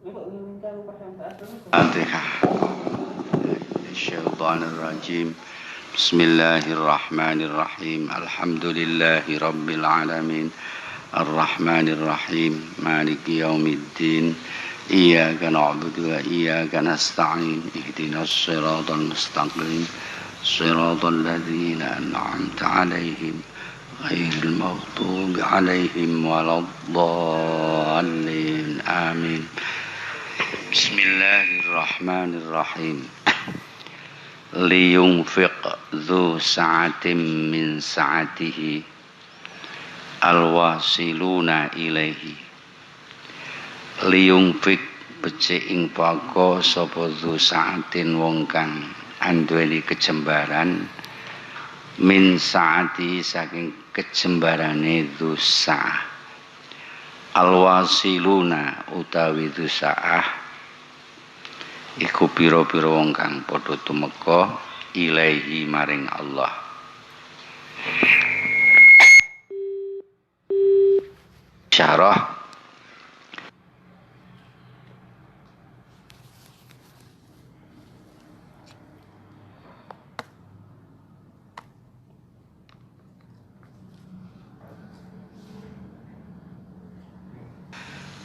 Fatihah. Syaitanir Bismillahirrahmanirrahim. Alhamdulillahi rabbil alamin. Arrahmanir rahim. Maliki yaumiddin. Iyyaka na'budu wa iyyaka nasta'in. Ihdinas siratal mustaqim. Siratal ladzina an'amta 'alaihim ghairil maghdubi 'alaihim waladdallin. Amin. Bismillahirrahmanirrahim. Liyunfiq dzu sa'atin min sa'atihi alwasiluna ilaihi. Liyunfiq becik ing pako sapa dzu sa'atin wong kang anduweni kejembaran min sa'ati saking kejembarane dzu sa'ah. Alwasiluna utawi dzu sa'ah iku pira-pira wong kang padha tumeka ilaihi maring Allah. Syarah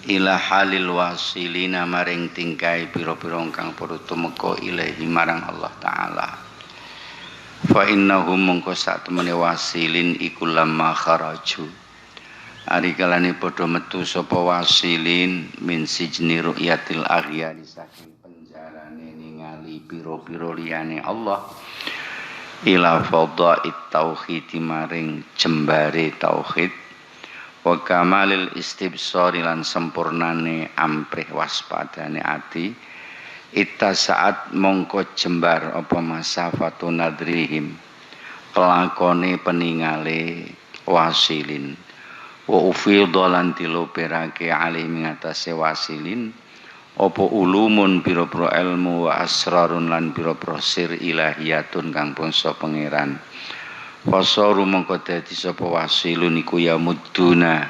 ila halil wasilina maring tingkai pira-pira kang padha tumeka ilahi marang Allah taala. Fa innahum mongko sak temene wasilin iku lamma kharaju. Ari kalane padha metu sapa wasilin min sijni ru'yatil aghyari saking penjarane ningali pira-pira liyane Allah. Ila fadha'it tauhid maring jembare tauhid. Wa kamalil istibsari lan sempurnane amprih waspadane ati ita saat mongko jembar apa masafatu nadrihim pelakone peningale wasilin wa ufidha lan diloberake alih ngatasé wasilin apa ulumun pira-pira ilmu wa asrarun lan pira-pira sir ilahiyatun kang bangsa pangeran. Fasaru mongko dadi sapa wasilun iku ya muduna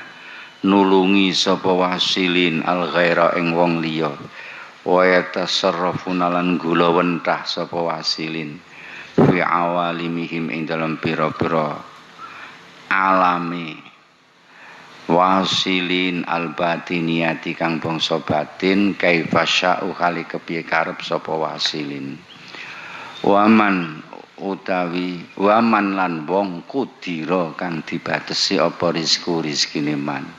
nulungi sapa wasilin al ghaira ing wong liya wa yatasarrafuna lan gula wentah sapa wasilin fi awalimihim ing dalam pira-pira alami wasilin al batiniyati kang bangsa batin kaifa sya'u hale kepiye karep sapa wasilin waman utawi waman lan wong kudira kang dibatesi apa rizkine man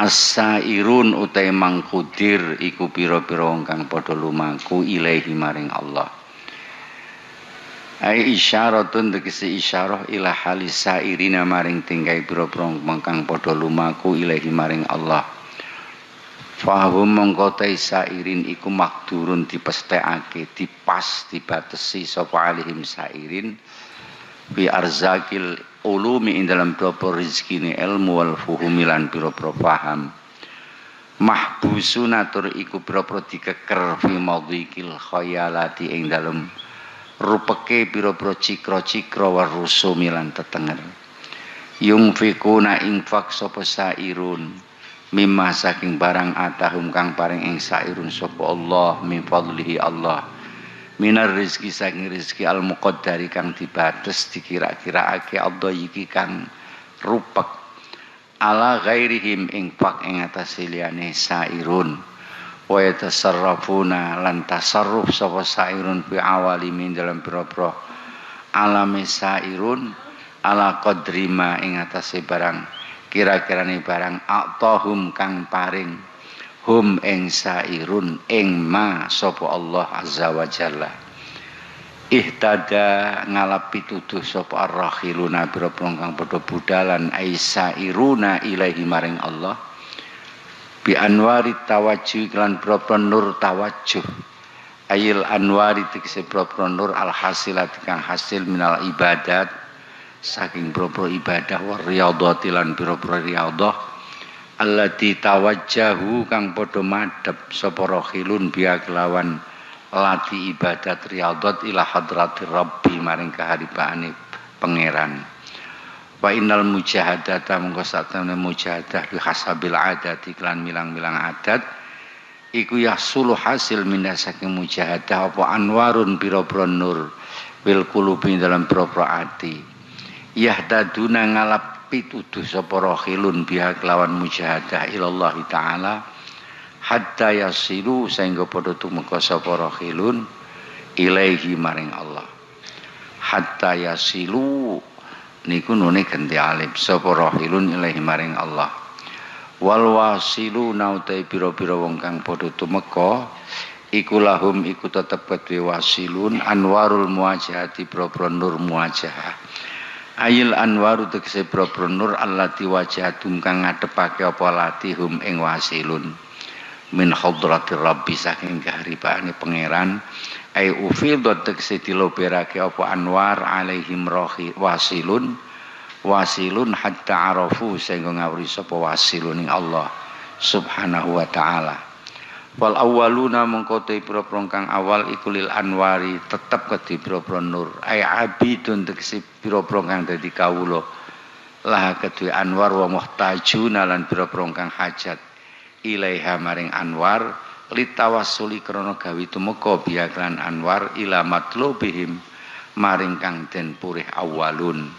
as-sairun utai mangkudir iku pira-pira wong kang padha lumaku ilahi maring Allah. Ai isyaratun tegese isyarah ila halis sairina maring tingkai pira-pira wong kang padha lumaku ilahi maring Allah. Fahum mongko sairin iku makdurun dipesthekake dipas dibatesi sapa alihim sairin bi arzakil ulumi ing dalam pira-pira rezekine ilmu wal fuhumi lan pira-pira paham mahbusuna tur iku pira-pira dikeker fi madhikil khayalati ing dalam rupeke pira-pira cikra-cikra war rusumi lan tetenger yungfikuna infak sapa sairun mimma saking barang atahum kang paring ing sairun sapa Allah min fadlihi Allah minar rizki saking rizki al muqaddari kang dibates dikira-kiraake Allah iki kang rupek ala ghairihim infak ing atase liyane sairun wa yatasarrafuna lan tasarruf sapa sairun fi awalimin dalam pira-pira alame sairun ala qadrima ing atase barang kira-kirane barang a'tahum kang paring hum ing sairun ing ma sapa Allah azza wa jalla ihtada ngalap pituduh sapa ar-rakhiluna pira-pira kang padha budalan aisairuna ilahi maring Allah bi anwari tawajjuh lan pira-pira nur tawajjuh ayil anwari tegese pira-pira nur al hasilat kang hasil minal ibadat saking pira-pira ibadah wa riyadhati lan pira-pira riyadhah allati tawajjahu kang padha madhep sapa rakhilun biya kelawan lati ibadat riyadhat ila hadratir rabbi maring kaharibaane pangeran wa innal mujahadata mongko satene mujahadah bi hasabil adati lan milang-milang adat iku yahsulu hasil minda saking mujahadah apa anwarun pira-pira nur wil qulubi dalam pira-pira ati yahdaduna ngalap pituduh sapa rohilun biha kelawan mujahadah ilallah taala hatta yasilu sehingga padha tumeka sapa rohilun ilaihi maring Allah hatta yasilu niku nune ganti alif sapa rohilun ilaihi maring Allah wal wasilu nautai pira-pira wong kang padha tumeka iku lahum iku tetep kedue wasilun anwarul muwajahati pira-pira nur muwajahah ayil anwaru tegese pira-pira nur allati wajahatum kang ngadepake apa latihum ing wasilun min hadratir rabbi saking kaharibane pangeran ai ufidot tegese diloberake apa anwar alaihim rohi wasilun hatta arafu sehingga ngawuri sapa wasilun ing Allah subhanahu wa ta'ala wal awwaluna mengkote pira-pira kang awal iku lil anwari tetep kedhi pira-pira nur ai abidun tegese pira-pira kang dadi kawula lah kedhe anwar wa muhtajuna lan pira-pira kang hajat ilaiha maring anwar litawassuli krana gawe tumeka biaklan anwar ila matlubihim maring kang den purih awalun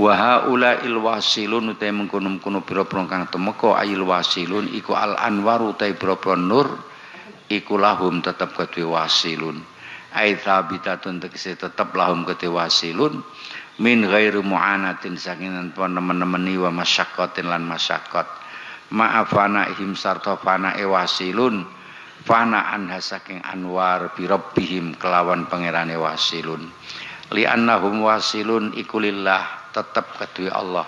wa haula il wasilun utai mengkono-kono pira-pira kang tumeka ayil wasilun iku al anwaru utai pira-pira nur iku lahum tetep kedhe wasilun ai thabitatun tegese tetep lahum kedhe wasilun min ghairu mu'anatin saking nemen-nemeni wa masyaqqatin lan masyaqqat ma'afana ihim sarta fana wasilun fanaan hasaking anwar bi rabbihim kelawan pangerane wasilun li annahum wasilun iku lillah tetep kedue Allah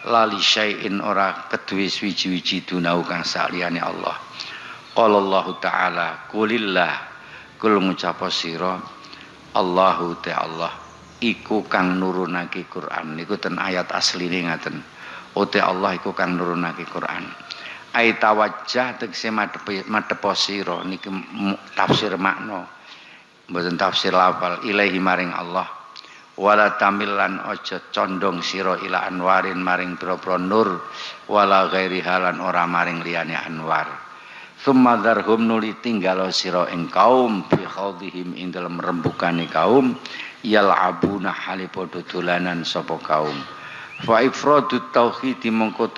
lali syai'in ora kedue swiji-wiji dunau kang saliyane Allah qala Allah taala qulillah kul ngucapa sira Allahu ta'ala iku kang nurunake Quran niku ten ayat asline ngaten ote Allah iku kang nurunake Quran ai tawajjah tegese madhep sira niki tafsir makna mboten tafsir lafal ilahi maring Allah wala tamillan aja condong sira ila anwarin maring pira-pira nur wala ghairi halan ora maring liyane anwar summa dzarhum nuli tinggal sira ing kaum fi khawdihim ing dalem rembukane kaum yal'abuna hale padha dolanan sapa kaum fa ifradut tauhid mengko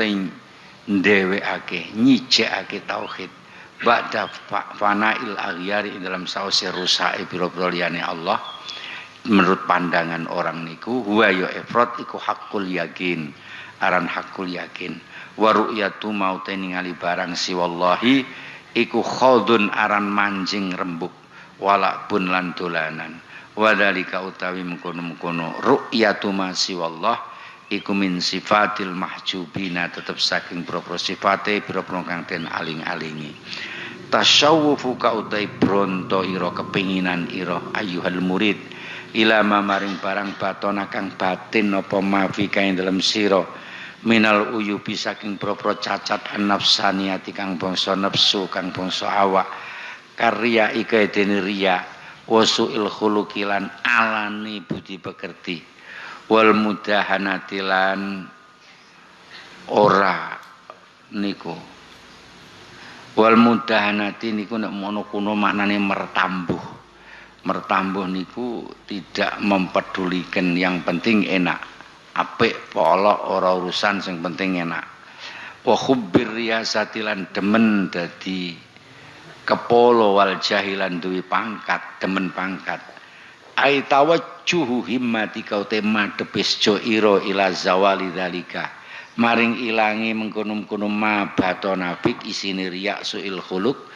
ndewekake nyijekake tauhid ba'da fanail aghyari ing dalam sause rusake pira-pira liyane Allah menurut pandangan orang niku huwa ya ifrad iku hakul yakin aran hakul yakin wa ru'yatu maute ningali barang si wallahi iku khadun aran manjing rembuk wala pun lan dolanan wadalika utawi mengkono-mengkono ru'yatu ma si wallah iku min sifatil mahjubina tetep saking propro sifate propro kang den aling-alingi tasyawufu ka utai bronto ira kepinginan ira ayyuhal murid ilama maring barang batona kang batin apa mafi kae dalam sira minal uyubi saking propro cacat nafsaniyati kang bangsa nafsu kang bangsa awak karya ika dene riya wasuil khuluqilan alani budi pekerti wal mudahanatilan ora niku wal mudahanati niku nek mono kuno maknane mertambuh niku tidak mempedulikan yang penting enak apik polok ora urusan sing penting enak wa khubbir riyasatilan demen dadi kepolo wal jahilan duwi pangkat demen pangkat ai tawajjuhu himmati kau tema depis jo ira ila zawali dalika maring ilangi mengkono-kono ma batona fik isine riya suil khuluq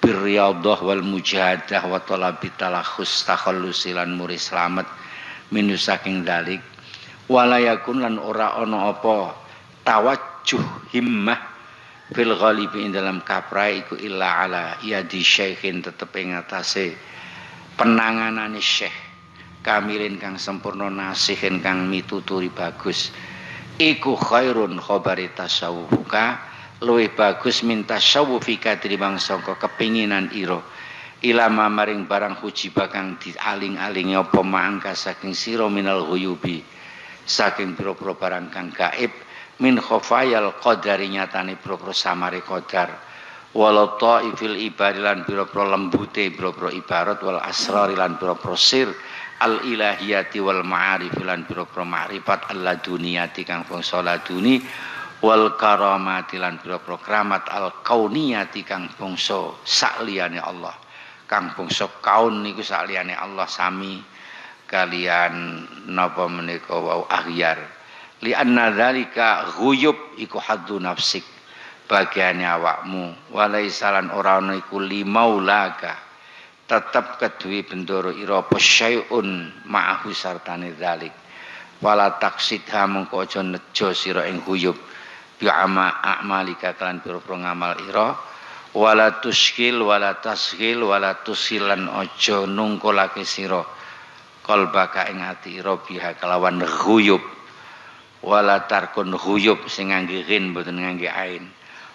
birriyadhah wal mujahadah wa talabi talakhus takhallusilan muri slamet minu saking dalik walayakun lan ora ana apa tawajjuh himmah fil ghalibi ing dalam kaprai iku illa ala yadi syekhin tetep ing atase penanganane syekh kamilin kang sempurna nasihin kang mituturi bagus iku khairun khabari tasawufuka luwih bagus minta syawufika tinimbang sangka kepinginan ira ilama maring barang hujiba kang dialing-alingi apa mangka saking sira minal ghuyubi saking pira-pira barang kang gaib min khafayal qadari nyatane pira-pira samare qadar wal ta'ifil ibadilan biro-biro lembute biro-biro ibarat wal asrarilan biro-biro sir al ilahiyati wal ma'arifilan biro-biro ma'rifat alla duniyati kang bangsa laduni wal karamati lan biro-biro keramat al kauniyati kang bangsa sakliyane Allah kang bangsa kaun niku sakliyane Allah sami kalian napa menika wau aghyar li anna dzalika ghuyub iku haddu nafsik bagiane awakmu walaisalan ora ana iku limaulaka tetep keduwe bendoro ira apa syai'un ma'ahu sartane dzalik wala taksidha mengko aja nejo sira ing ghuyub bi amalika kelan pira-pira ngamal ira wala tuskil wala tasghil wala tusilan aja nungkolake sira qalbaka ing ati ira biha kelawan ghuyub wala tarkun ghuyub sing ngangge ghin mboten ngangge ain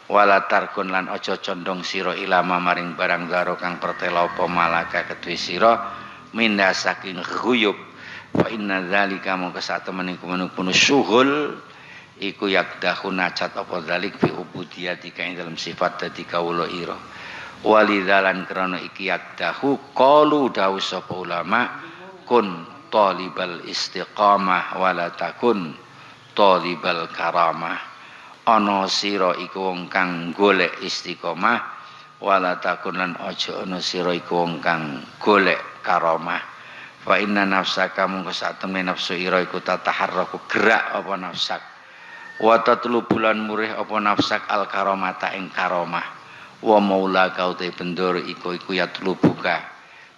wala tarkun lan aja condong sira ilama maring barang zaro kang pertela apa malaka kedue sira minda saking ghuyub fa inna dzalika mongko satemene kumenupun syughul iku yakdahu nacat apa dzalik fi ubudiyatika ing dalam sifat dadi kawula ira walidzalan krana iki yakdahu qalu dawuh sapa ulama kun talibal istiqamah wala takun talibal karamah ana sira iku wong kang golek istiqomah wala takun lan aja ana sira iku wong kang golek karamah fa inna nafsaka mungko satemene nafsu ira iku tataharraku gerak apa nafsak wa tatlubulan murih apa nafsak al karamata ing karamah wa maula kaute bendoro iku yatlubuka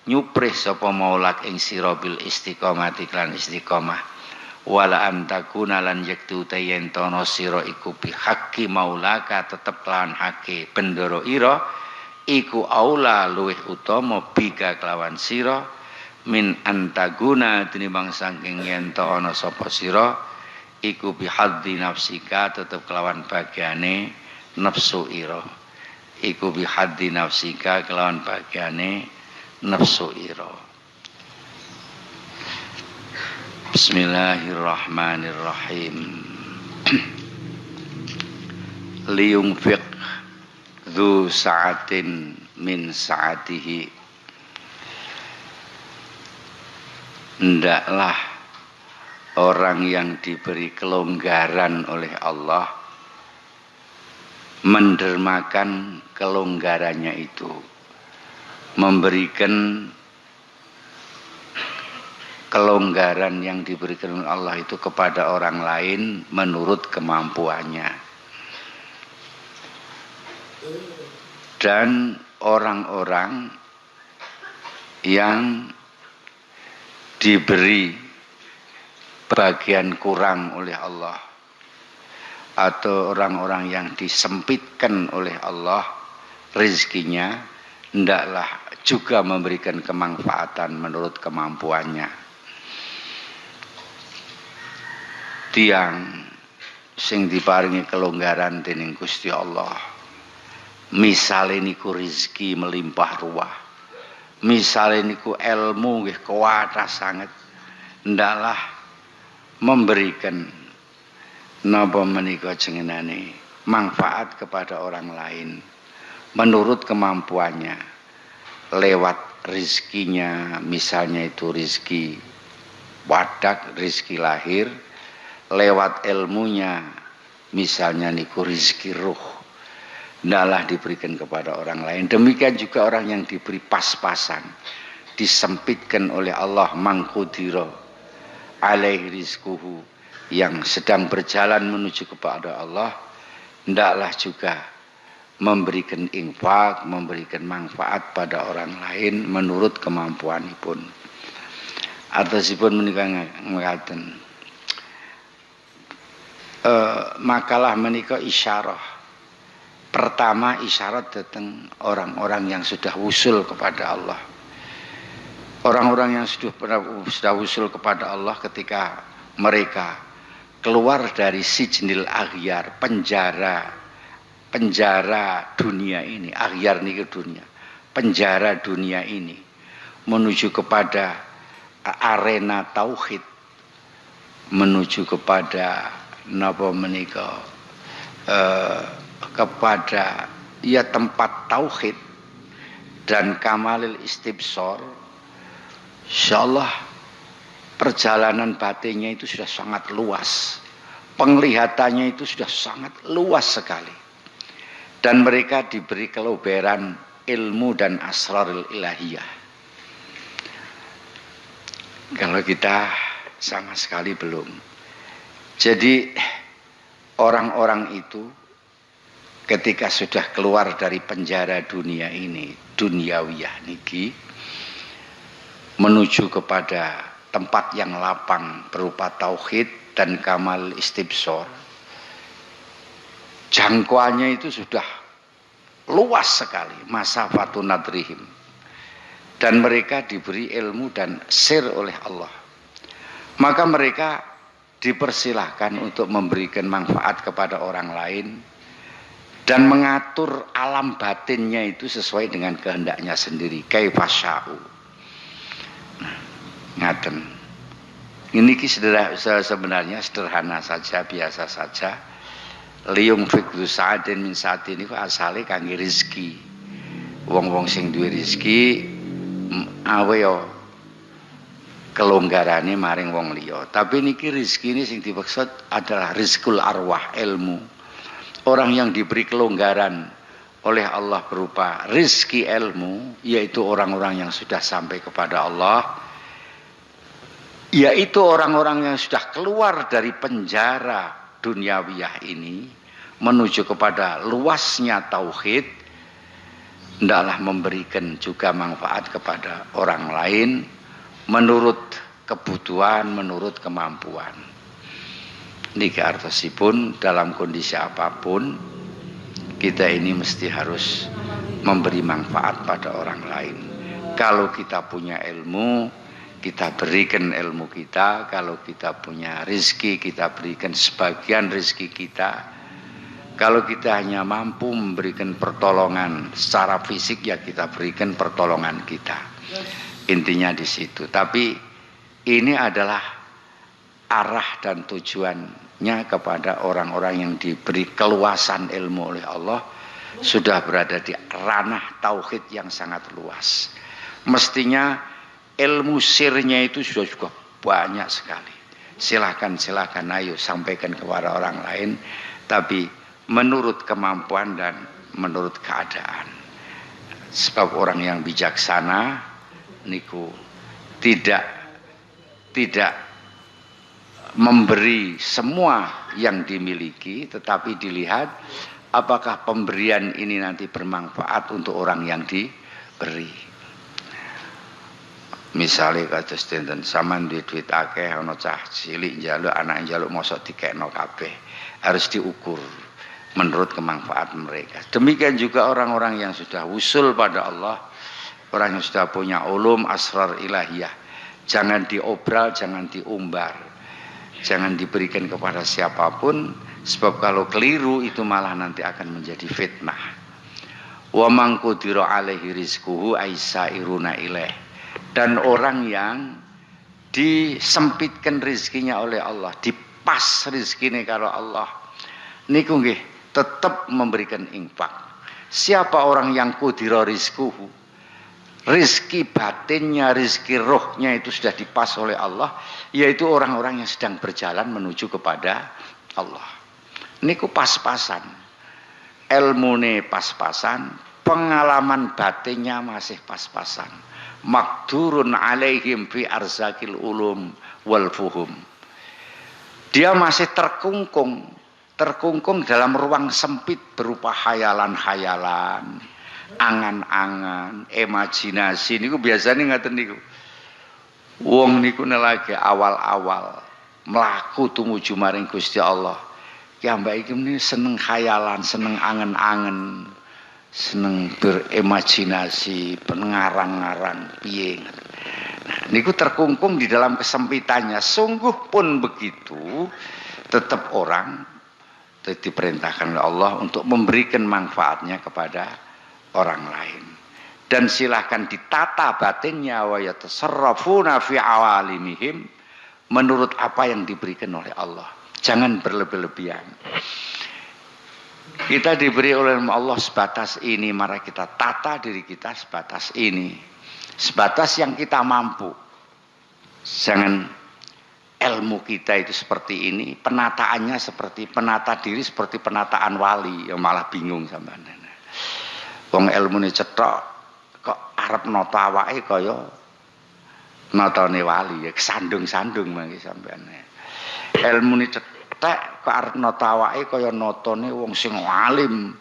nyuprih sapa maulak ing sira bil istiqomati lan istiqomah wala antakuna lan yaktu tayen tono sira iku bi haqqi maulaka tetep lan hake bendoro ira iku aula luweh utama bika kelawan sira min antaguna tinimbang saking yen to ana sapa sira iku bi haddi nafsika tetep kelawan bagiane nafsu ira iku bi haddi nafsika kelawan bagiane nafsu ira. Bismillahirrahmanirrahim. Liyunfiq dzu sa'atin min sa'atihi. Hendaklah orang yang diberi kelonggaran oleh Allah mendermakan kelonggarannya itu, memberikan kelonggaran yang diberikan oleh Allah itu kepada orang lain menurut kemampuannya. Dan orang-orang yang diberi bagian kurang oleh Allah atau orang-orang yang disempitkan oleh Allah rezekinya, hendaklah juga memberikan kemanfaatan menurut kemampuannya. Tiang sing diparingi kelonggaran dening Gusti Allah, misale niku rezeki melimpah ruah, misale niku ilmu nggih kuwatah sanget, hendaklah memberikan napa menika jenenane manfaat kepada orang lain menurut kemampuannya lewat rezekinya, misalnya itu rezeki wadak, rezeki lahir, lewat ilmunya misalnya niku rezeki ruh, hendaklah diberikan kepada orang lain. Demikian juga orang yang diberi pas-pasan, disempitkan oleh Allah, mangkudiro alaih rizkuhu, yang sedang berjalan menuju kepada Allah, hendaklah juga memberikan infak, memberikan manfaat pada orang lain menurut kemampuanipun. Atasipun menika ngaten. Makalah menika isyarah. Pertama isyarat datang orang-orang yang sudah wusul kepada Allah. Orang-orang yang sudah wusul kepada Allah ketika mereka keluar dari sijnil aghyar, penjara dunia ini, aghyar niku dunia, penjara dunia ini, menuju kepada arena tauhid, menuju kepada napa menika kepada ya tempat tauhid dan kamalil istibsor, insyaallah perjalanan batinnya itu sudah sangat luas. Penglihatannya itu sudah sangat luas sekali. Dan mereka diberi keluberan ilmu dan asrarul ilahiyah. Kalau kita sama sekali belum. Jadi orang-orang itu ketika sudah keluar dari penjara dunia ini, duniawiyah niki, menuju kepada tempat yang lapang berupa tauhid dan kamal istibsor, jangkauannya itu sudah luas sekali, masafatun nadrihim, dan mereka diberi ilmu dan sir oleh Allah. Maka mereka dipersilahkan untuk memberikan manfaat kepada orang lain dan mengatur alam batinnya itu sesuai dengan kehendaknya sendiri, kaifasya'u. Ngaten. Ini sebenarnya sederhana saja, biasa saja. Liyung fikdu sa'adin min sa'adin itu asalnya kangge rizki. Wong-wong sing duwe rizki awe yo kelonggarane maring wong liya. Tapi niki rizki ini sing dimaksud adalah rizkul arwah, ilmu. Orang yang diberi kelonggaran oleh Allah berupa rizki ilmu, yaitu orang-orang yang sudah sampai kepada Allah, yaitu orang-orang yang sudah keluar dari penjara duniawiyah ini menuju kepada luasnya tauhid, hendaklah memberikan juga manfaat kepada orang lain menurut kebutuhan, menurut kemampuan. Niki artosipun dalam kondisi apapun kita ini mesti harus memberi manfaat pada orang lain. Kalau kita punya ilmu, kita berikan ilmu kita. Kalau kita punya rizki, kita berikan sebagian rizki kita. Kalau kita hanya mampu memberikan pertolongan secara fisik, ya kita berikan pertolongan kita. Intinya di situ. Tapi ini adalah arah dan tujuannya kepada orang-orang yang diberi keluasan ilmu oleh Allah, sudah berada di ranah tauhid yang sangat luas. Mestinya ilmu sirnya itu sudah juga banyak sekali. Silakan ayo sampaikan kepada orang lain, tapi menurut kemampuan dan menurut keadaan. Sebab orang yang bijaksana niku tidak memberi semua yang dimiliki, tetapi dilihat apakah pemberian ini nanti bermanfaat untuk orang yang diberi. Misalnya kados dinten sampean duit akeh ana cah cilik njaluk anak njaluk mosok dikekno kabeh, harus diukur menurut kemanfaatan mereka. Demikian juga orang-orang yang sudah usul pada Allah, orang yang sudah punya ulum asrar ilahiyah, jangan diobral, jangan diumbar. Jangan diberikan kepada siapapun, sebab kalau keliru itu malah nanti akan menjadi fitnah. Wa man qudira alaihi rizquhu aisairuna ilaih. Dan orang yang disempitkan rizkinya oleh Allah, dipas rizkinya kalau Allah, niku nggih tetap memberikan infak. Siapa orang yang qudira rizquhu, rizki batinnya, rizki rohnya itu sudah dipas oleh Allah, yaitu orang-orang yang sedang berjalan menuju kepada Allah. Niku pas-pasan, ilmune pas-pasan, pengalaman batinnya masih pas-pasan. Makdurun alaihim fi arzakil ulum wal fuhum. Dia masih terkungkung dalam ruang sempit berupa hayalan-hayalan, angan-angan, imajinasi. Niku biasanya ngaten niku. Wong niku lagi awal-awal mlaku tumuju maring Gusti Allah. Ya mbak iki meneh seneng khayalan, seneng angen-angen, seneng berimajinasi, pengarang-arang piye. Nah, niku terkungkung di dalam kesempitannya. Sungguh pun begitu, tetap orang diperintahkan oleh Allah untuk memberikan manfaatnya kepada orang lain. Dan silahkan ditata batinnya, wa yatasarrafuna fi awalimihim, menurut apa yang diberikan oleh Allah. Jangan berlebih-lebihan. Kita diberi oleh Allah sebatas ini, mari kita tata diri kita sebatas ini. Sebatas yang kita mampu. Jangan ilmu kita itu seperti ini, penataannya seperti penata diri seperti penataan wali, yang malah bingung sampean. Wong ilmune cetok kok arep nata awake kaya natane wali, ya kesandung-sandung mangke sampean. Ilmune cetek kok arep nata awake kaya natane wong sing alim.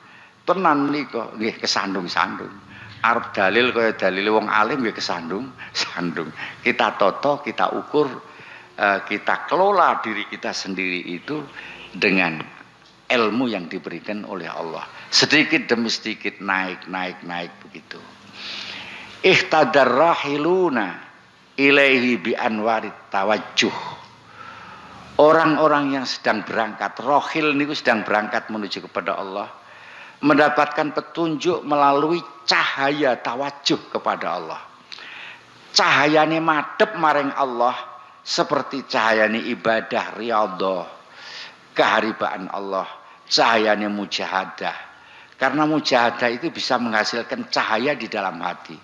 Tenan nika nggih kesandung-sandung. Arep dalil kaya dalile wong alim nggih kesandung-sandung. Kita toto, kita ukur, kita kelola diri kita sendiri itu dengan ilmu yang diberikan oleh Allah. Sedikit demi sedikit naik begitu. Ihtadarrahiluna ilaihi bi anwarit tawajjuh. Orang-orang yang sedang berangkat, rohil niku sedang berangkat menuju kepada Allah, mendapatkan petunjuk melalui cahaya tawajuh kepada Allah. Cahayane madhep maring Allah seperti cahayane ibadah riyadhah, keharibaan Allah, cahayane mujahadah. Karena mujahadah itu bisa menghasilkan cahaya di dalam hati.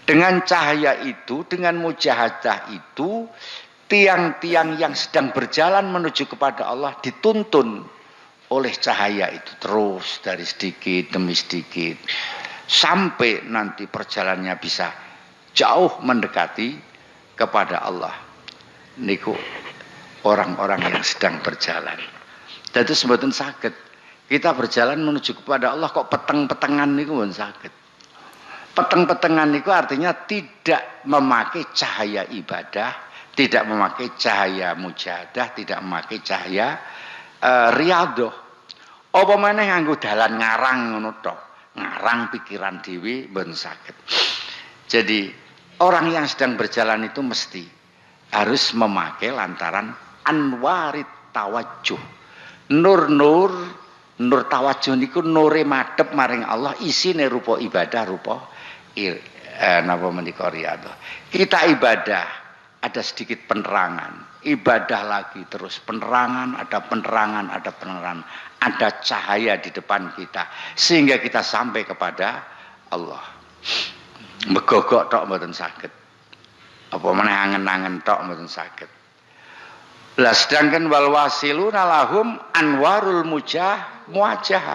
Dengan cahaya itu, dengan mujahadah itu, tiang-tiang yang sedang berjalan menuju kepada Allah dituntun oleh cahaya itu terus dari sedikit demi sedikit sampai nanti perjalanannya bisa jauh mendekati kepada Allah. Niku orang-orang yang sedang berjalan. Jadi sebetulnya sakit. Kita berjalan menuju kepada Allah kok peteng-petengan niku pun sakit. Peteng-petengan niku artinya tidak memakai cahaya ibadah, tidak memakai cahaya mujahadah, tidak memakai cahaya riyadhah. Apa meneh nganggo dalan ngarang ngono tok. Ngarang pikiran dhewe mboten saged. Jadi orang yang sedang berjalan itu mesti harus memakai lantaran anwarit tawajjuh. Nur tawajjuh niku nure madhep maring Allah, isine rupa ibadah, rupa napa menika riyadhah. Kita ibadah ada sedikit penerangan, ibadah lagi terus penerangan, ada penerangan, ada cahaya di depan kita sehingga kita sampai kepada Allah. Megogok tok mboten saged. Apa meneh angen-angen tok mboten saged. Lah sedangkan wal wasiluna lahum anwarul muwajah.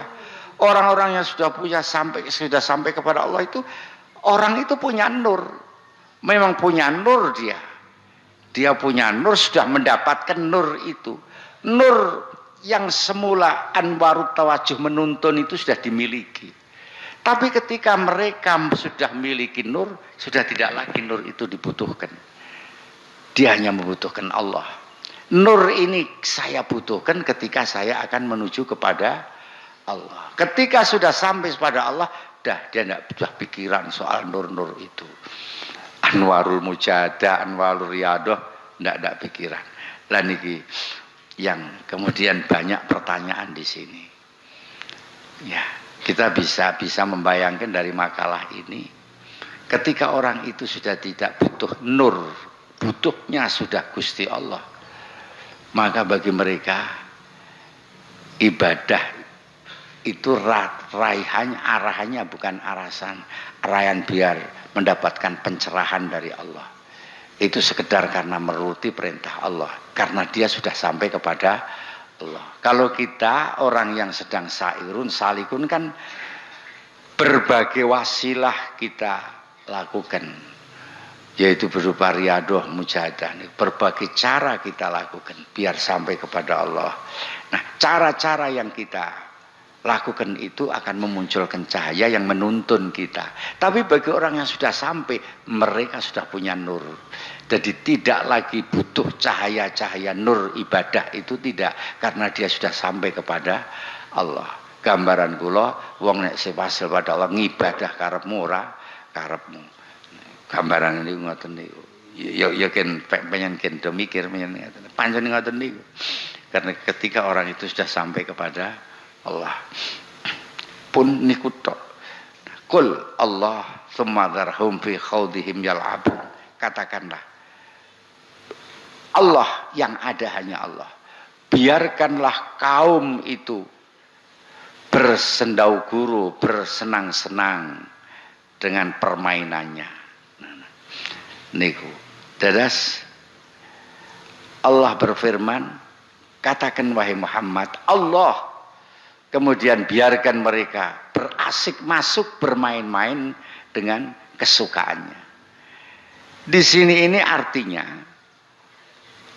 Orang-orang yang sudah sampai kepada Allah itu, orang itu punya nur. Memang punya nur dia. Dia punya nur, sudah mendapatkan nur itu. Nur yang semula anwarut tawajuh menuntun itu sudah dimiliki. Tapi ketika mereka sudah memiliki nur, sudah tidak lagi nur itu dibutuhkan. Dia hanya membutuhkan Allah. Nur ini saya butuhkan ketika saya akan menuju kepada Allah. Ketika sudah sampai kepada Allah, dia tidak sudah pikiran soal nur-nur itu. Anwarul mujahadah, anwarul riyadhah, tidak pikiran. Lah niki yang kemudian banyak pertanyaan di sini. Ya, kita bisa membayangkan dari makalah ini, ketika orang itu sudah tidak butuh nur, butuhnya sudah Gusti Allah, maka bagi mereka ibadah itu arahannya bukan arahan biar mendapatkan pencerahan dari Allah. Itu sekedar karena menuruti perintah Allah, karena dia sudah sampai kepada Allah. Kalau kita orang yang sedang salikun kan berbagai wasilah kita lakukan, yaitu berupa riyadhah, mujahadah, berbagai cara kita lakukan biar sampai kepada Allah. Nah, cara-cara yang kita lakukan itu akan memunculkan cahaya yang menuntun kita. Tapi bagi orang yang sudah sampai, mereka sudah punya nur. Jadi tidak lagi butuh cahaya-cahaya nur ibadah itu, tidak, karena dia sudah sampai kepada Allah. Gambaran kula wong nek sewasil pada Allah ngibadah karepmu ora karepmu. Gambaran ini ngoten niku. Ya ken pengen do mikir pengen ngoten. Pancen ngoten niku. Karena ketika orang itu sudah sampai kepada Allah pun niku tok. Qul Allah tsumma dzarhum fi khawdihim yal'abun. Katakanlah Allah yang ada hanya Allah. Biarkanlah kaum itu bersendau guru, bersenang-senang dengan permainannya. Niku. Dadas Allah berfirman, katakan wahai Muhammad, Allah kemudian biarkan mereka berasik masuk bermain-main dengan kesukaannya. Di sini ini artinya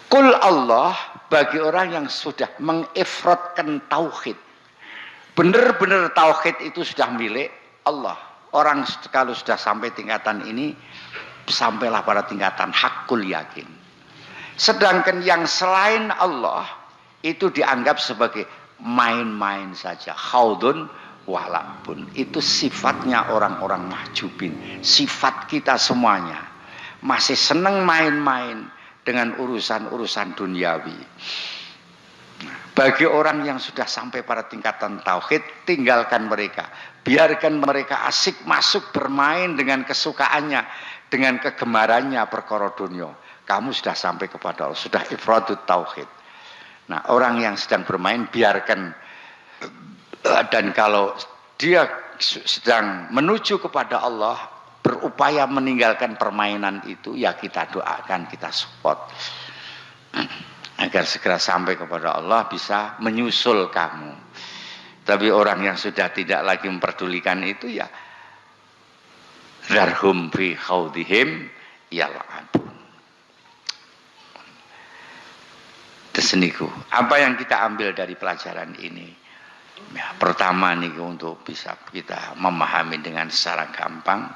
kul Allah bagi orang yang sudah mengifratkan tauhid. Benar-benar tauhid itu sudah milik Allah. Orang kalau sudah sampai tingkatan ini, sampailah pada tingkatan hakul yakin. Sedangkan yang selain Allah itu dianggap sebagai main-main saja. Khaudun walabun. Itu sifatnya orang-orang mahjubin. Sifat kita semuanya. Masih senang main-main dengan urusan-urusan duniawi. Bagi orang yang sudah sampai pada tingkatan tauhid, tinggalkan mereka. Biarkan mereka asik masuk bermain dengan kesukaannya, dengan kegemarannya perkara dunia. Kamu sudah sampai kepada Allah, sudah ifradut tauhid. Nah, orang yang sedang bermain biarkan, dan kalau dia sedang menuju kepada Allah, berupaya meninggalkan permainan itu, ya kita doakan, kita support. Agar segera sampai kepada Allah bisa menyusul kamu. Tapi orang yang sudah tidak lagi memperdulikan itu, ya zarhum fi khawdihim yal'abun. Deseniku. Apa yang kita ambil dari pelajaran ini? Ya, pertama nih untuk bisa kita memahami dengan secara gampang,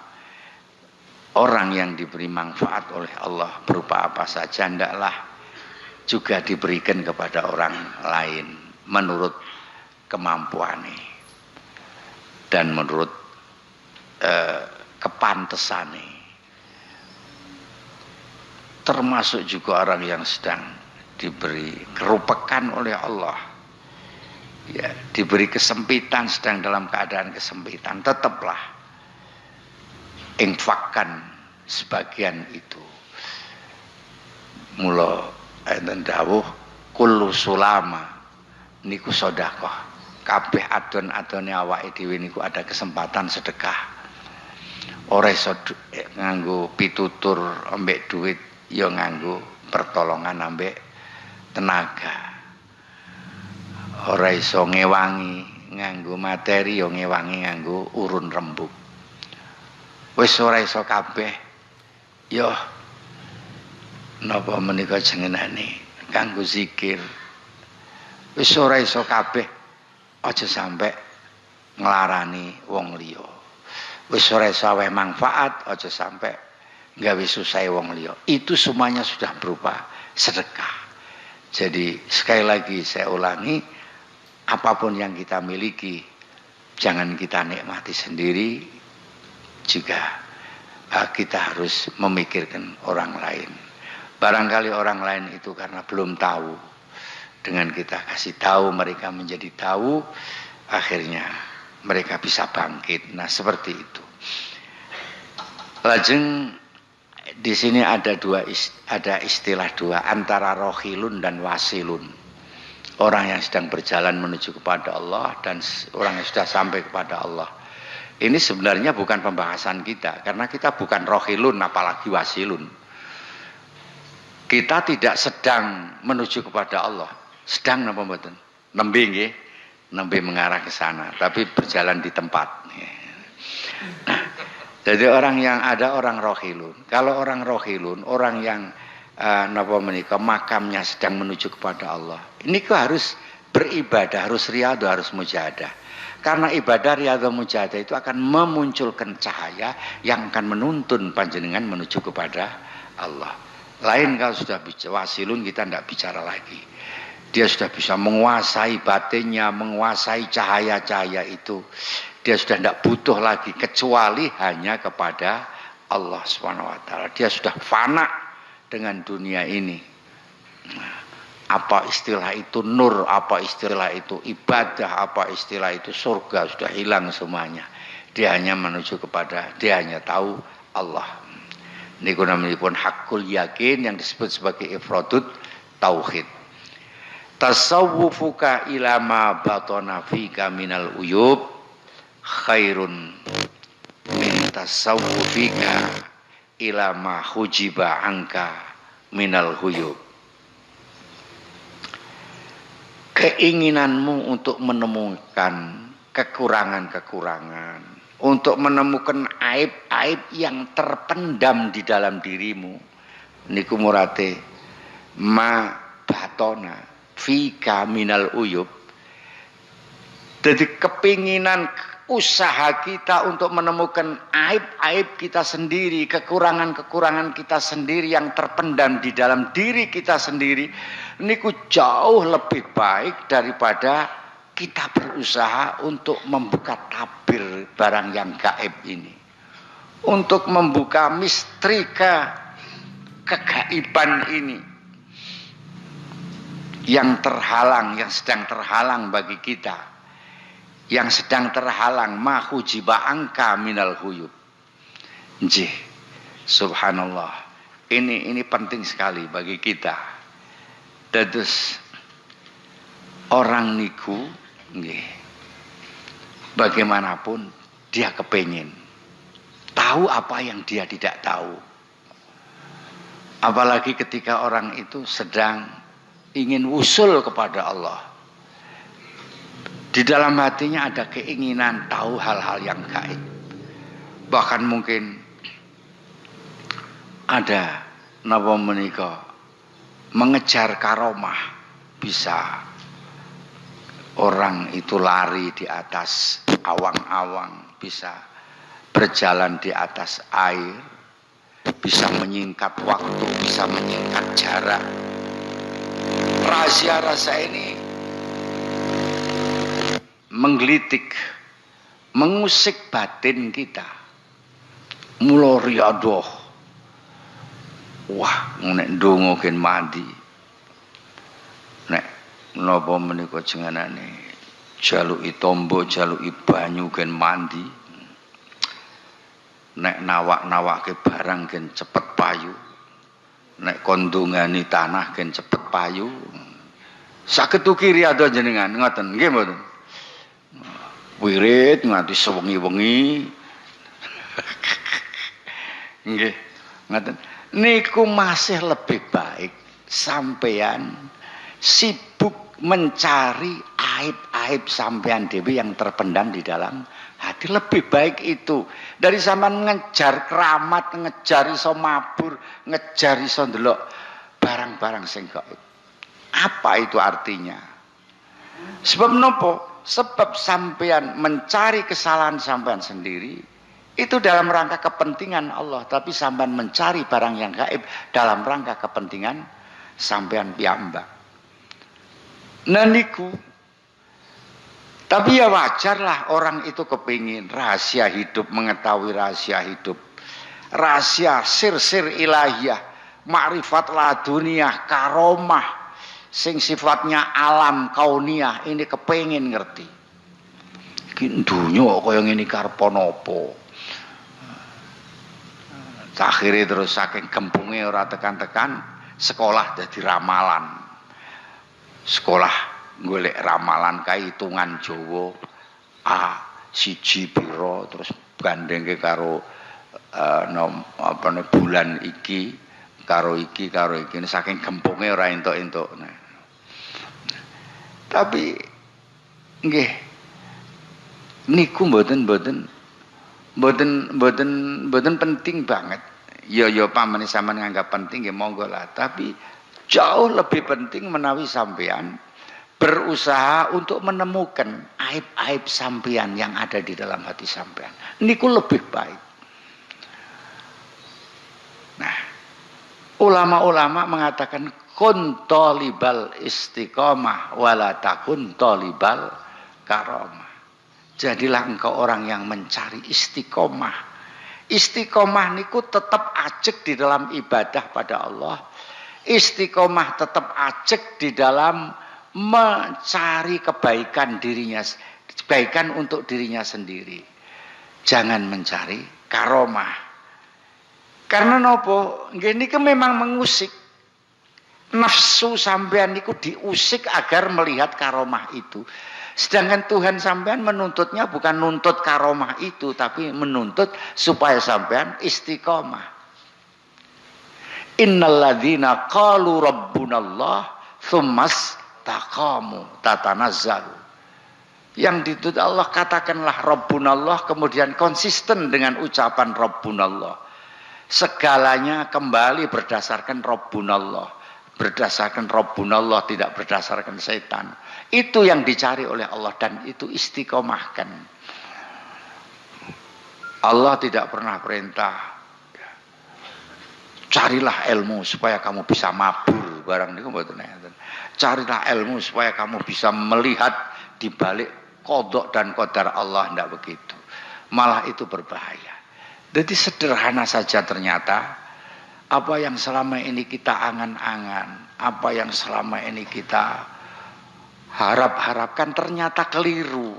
orang yang diberi manfaat oleh Allah berupa apa saja hendaklah juga diberikan kepada orang lain menurut kemampuannya dan menurut kepantesannya. Termasuk juga orang yang sedang diberi kerupakan oleh Allah, ya, diberi kesempitan, sedang dalam keadaan kesempitan, tetaplah infakkan sebagian itu. Mula enten dawuh kullu sulama niku sedekah. Kabeh adon-adone awake dhewe niku ada kesempatan sedekah. Ora iso nganggo pitutur ambek duit, ya nganggo pertolongan ambek tenaga. Ora iso ngewangi nganggo materi, ya ngewangi nganggo urun rembug. Wis ora iso kabeh, ya napa menika jenenane kanggo zikir. Wis ora iso kabeh, aja sampe nglarani wong liya. Wis ora iso aweh manfaat, aja sampe gawe susah wong liya. Itu semuanya sudah berupa sedekah. Jadi sekali lagi saya ulangi, apapun yang kita miliki jangan kita nikmati sendiri, juga kita harus memikirkan orang lain. Barangkali orang lain itu karena belum tahu, dengan kita kasih tahu mereka menjadi tahu, akhirnya mereka bisa bangkit. Nah, seperti itu. Lajeng di sini ada istilah dua antara rohilun dan wasilun. Orang yang sedang berjalan menuju kepada Allah dan orang yang sudah sampai kepada Allah. Ini sebenarnya bukan pembahasan kita, karena kita bukan rohilun apalagi wasilun. Kita tidak sedang menuju kepada Allah. Sedang napa mboten? Nembe nggih, nembe mengarah ke sana, tapi berjalan di tempat. Nah, jadi orang yang ada orang rohilun. Kalau orang rohilun, orang yang napa menika makamnya sedang menuju kepada Allah. Ini kok harus beribadah, harus riyadhah, harus mujahadah. Karena ibadah riyadhah mujahadah itu akan memunculkan cahaya yang akan menuntun panjenengan menuju kepada Allah. Lain kalau sudah bicara wasilun, kita tidak bicara lagi. Dia sudah bisa menguasai batinnya, menguasai cahaya-cahaya itu. Dia sudah tidak butuh lagi kecuali hanya kepada Allah SWT. Dia sudah fana dengan dunia ini. Apa istilah itu nur, apa istilah itu ibadah, apa istilah itu surga, sudah hilang semuanya. Dia hanya menuju kepada, dia hanya tahu Allah. Niku namanya pun hakul yakin yang disebut sebagai ifradut tauhid. tasawwufuka ila ma batana fika minal uyub khairun min tasawwufika ila ma hujiba angka minal huyub. Keinginanmu untuk menemukan kekurangan-kekurangan, untuk menemukan aib-aib yang terpendam di dalam dirimu, niku murate ma batona fika minal uyub. Jadi kepinginan usaha kita untuk menemukan aib-aib kita sendiri, kekurangan-kekurangan kita sendiri yang terpendam di dalam diri kita sendiri, niku jauh lebih baik daripada kita berusaha untuk membuka tabir barang yang gaib ini, untuk membuka misteri kegaiban ini yang terhalang, yang sedang terhalang bagi kita, yang sedang terhalang mahujiba angka minal huyub. Nggih, subhanallah. Ini penting sekali bagi kita. Dados orang niku nggih, bagaimanapun dia kepengin tahu apa yang dia tidak tahu. Apalagi ketika orang itu sedang ingin wusul kepada Allah. Di dalam hatinya ada keinginan tahu hal-hal yang gaib. Bahkan mungkin ada napa menika mengejar karomah, bisa orang itu lari di atas awang-awang, bisa berjalan di atas air, bisa menyingkat waktu, bisa menyingkat jarak. Rahasia-rahasia ini menggelitik, mengusik batin kita. Mula riyadoh. Wah, nek ndonga gen mandi. Nek napa menika jenenganane jaluki tombo, jaluki banyu gen mandi. Nek nawak-nawake barang gen cepet payu. Nek kondongani tanah gen cepet payu. Saged ugi riyadhah jenengan ngoten nggih mboten? Wirid nganti sewengi-wengi. Nggih, ngoten. Niku masih lebih baik sampean sibuk mencari aib-aib sampean dhewe yang terpendam di dalam hati. Lebih baik itu dari sampean ngejar keramat, ngejar iso mabur, ngejar iso ndelok barang-barang sing gaib. Apa itu artinya? Sebab nopo? Sebab sampean mencari kesalahan sampean sendiri itu dalam rangka kepentingan Allah, tapi sampean mencari barang yang gaib dalam rangka kepentingan sampean piyambak. Nah niku, tapi ya wajarlah orang itu kepingin rahasia hidup, mengetahui rahasia hidup, rahasia sir-sir ilahiyah, makrifat laduniyah, karomah, sing sifatnya alam kauniyah, ini kepengin ngerti. Iki dunya kaya ngene karep napa? Akhirnya terus saking gempunge ora tekan-tekan, sekolah dadi ramalan. Sekolah golek ramalan kae hitungan Jawa A siji pira, terus gandengke karo bulan iki karo iki saking gempunge ora entuk-entuk. Tapi nggih niku mboten penting banget. Ya pamane sampean nganggap penting ya monggo lah, tapi jauh lebih penting menawi sampean berusaha untuk menemukan aib-aib sampean yang ada di dalam hati sampean. Niku lebih baik. Nah, ulama-ulama mengatakan kun talibal istiqomah wala takun talibal karomah. Jadilah engkau orang yang mencari istiqomah. Istiqomah niku tetap ajek di dalam ibadah pada Allah. Istiqomah tetap ajek di dalam mencari kebaikan dirinya, kebaikan untuk dirinya sendiri. Jangan mencari karomah. Karena nopo? Nggih niki memang mengusik. Nafsu sampean niku diusik agar melihat karomah itu. Sedangkan Tuhan sampean menuntutnya bukan nuntut karomah itu, tapi menuntut supaya sampean istiqomah. Innalladzina qalu rabbunallah tsummas taqamu tatanazzalu. Yang dituntut Allah, katakanlah rabbunallah, kemudian konsisten dengan ucapan rabbunallah. Segalanya kembali berdasarkan rabbunallah. Berdasarkan rabbunallah, tidak berdasarkan setan. Itu yang dicari oleh Allah dan itu istiqomahkan. Allah tidak pernah perintah carilah ilmu supaya kamu bisa mabur barang niku mboten enten. Carilah ilmu supaya kamu bisa melihat di balik qada dan qadar Allah, ndak begitu. Malah itu berbahaya. Jadi sederhana saja ternyata apa yang selama ini kita angan-angan, apa yang selama ini kita harap-harapkan ternyata keliru,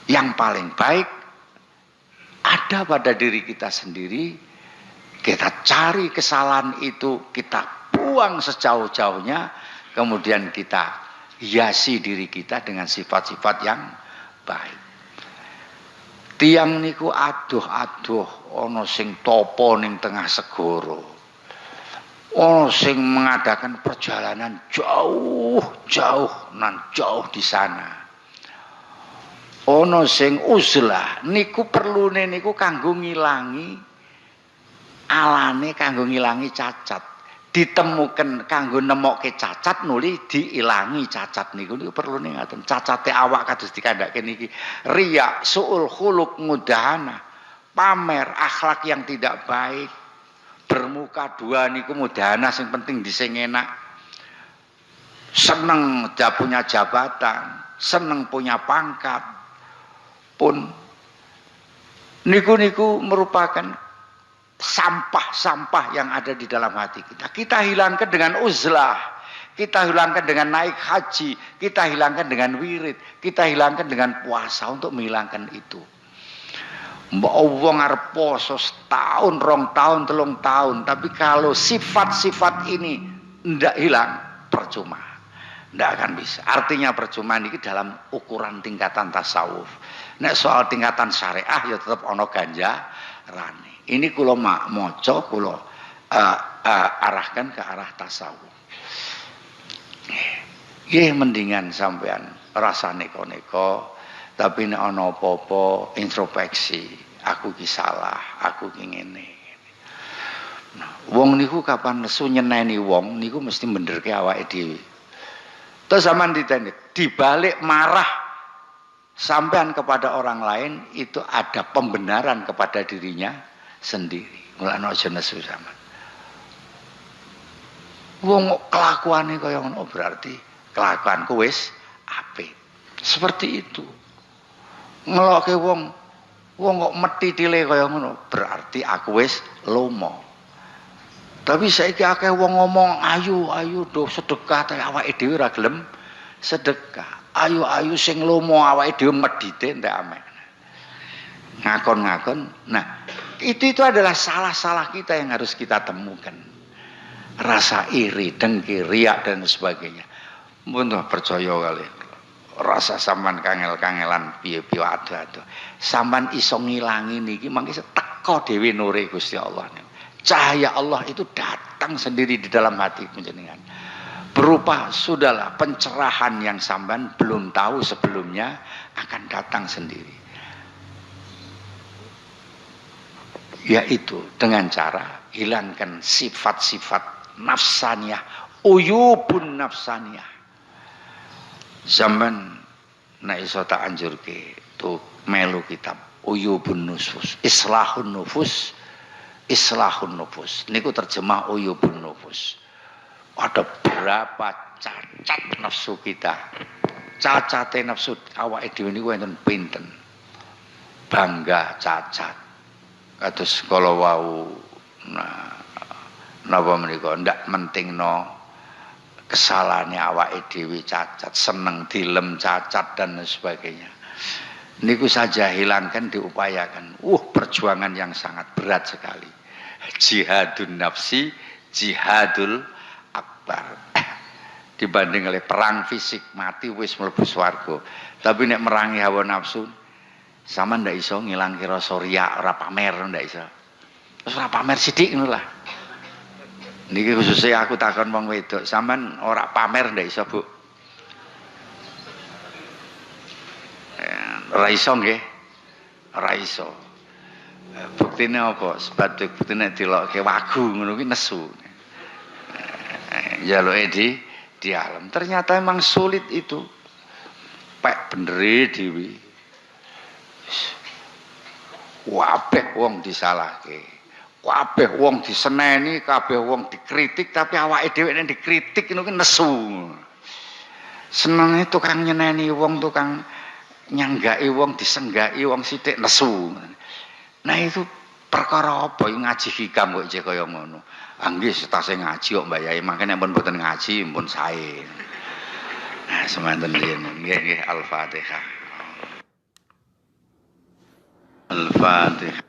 Yang paling baik ada pada diri kita sendiri, kita cari kesalahan itu, kita buang sejauh-jauhnya, kemudian kita hiasi diri kita dengan sifat-sifat yang baik. Tiang niku aduh-aduh ana sing topo ning tengah segara. Ana sing mengadakan perjalanan jauh di sana. Ana sing uzlah niku perlune niku kanggo ngilangi alane, kanggo ngilangi cacat. Ditemukan kanggo nemokke cacat nuli diilangi cacat niku perlune ngaten. Cacate awak kados dikandhake niki riya, suul khuluq, mudahana, pamer, akhlak yang tidak baik, bermuka dua niku mudahana, sing penting dising enak, seneng punya jabatan, seneng punya pangkat, pun niku merupakan sampah-sampah yang ada di dalam hati kita. Kita hilangkan dengan uzlah, kita hilangkan dengan naik haji, kita hilangkan dengan wirid, kita hilangkan dengan puasa untuk menghilangkan itu. Mbak Allah ngarep poso setahun, 2 tahun, 3 tahun, tapi kalau sifat-sifat ini ndak hilang, percuma. Ndak akan bisa. Artinya percuma ini dalam ukuran tingkatan tasawuf. Nek soal tingkatan syariah ya tetap ono ganjarane. Ini kula maca, kula arahkan ke arah tasawuf. Nggih mendingan sampean rasa neko-neko, tapi nek ana apa-apa introspeksi, aku ki salah, aku ki ngene. Nah, wong niku kapan nesu nyeneni wong niku mesti mbenderke awake dhewe. Terus sampean ditanya, dibalik marah sampean kepada orang lain itu ada pembenaran kepada dirinya sendiri. Mulane aja nesu sampean. Wong kelakuane kaya ngono berarti kelakuanku wis apik. Seperti itu. Ngeloke wong kok metitile kaya ngono berarti aku wis lomo. Tapi saiki akeh wong ngomong ayu do sedekah ta awake dhewe ora gelem sedekah. Ayu sing lomo awake dhewe medhite entek amek. Ngakon-ngakon. Nah, itu adalah salah-salah kita yang harus kita temukan. Rasa iri, dengki, riak dan sebagainya. Mun percaya kali. Rasa sampean kangel-kangelan piye-piye ado-ado. Sampean iso ngilangi niki mangke teko dhewe nure Gusti Allah. Cahaya Allah itu datang sendiri di dalam hati panjenengan. Berupa sudahlah pencerahan yang sampean belum tahu sebelumnya akan datang sendiri. Yaitu dengan cara hilangkan sifat-sifat nafsaniyah, uyubun nafsaniyah. Zaman nek iso tak anjurke tuh melu kitab uyubun nufus, islahun nufus, niku terjemah uyubun nufus. Ada berapa cacat nafsu kita? Cacate nafsu awake dhewe niku enten pinten? Bangga cacat. Kados kala wau napa menika ndak mentingno kesalahane awake dhewe cacat, seneng dilem cacat dan sebagainya. Niku saja hilangkan, diupayakan. Perjuangan yang sangat berat sekali. Jihadun nafsi, jihadul akbar. Dibanding oleh perang fisik, mati wis mlebu swarga. Tapi nek merangi hawa nafsu, sama ndak iso ngilangke rasa riya, ora pamer ndak iso. Terus ora pamer sithik ngono lah. Niki khususnya aku takon wong wedok, sampean ora pamer ndak iso, Bu? Ora iso nggih. Ora iso. Buktine apa? Sebab buktine dilokke wagu ngono kuwi nesu. Njaluke di alam. Ternyata memang sulit itu. Pek benere dhewe. Kabeh wong disalahke. Kabeh wong diseneni, kabeh wong dikritik, tapi awake dhewe nek dikritik ngono kuwi nesu. Senenge tukang nyeneni wong, tukang nyanggaki wong, disenggaki wong sithik nesu. Nah itu perkara apa ngaji hikam kok jek kaya ngono. Ah nggih setase ngaji kok Mbak Yai, mangkene pun mboten ngaji pun sae. Nah semanten nggih Al-Fatihah. Al-Fatihah.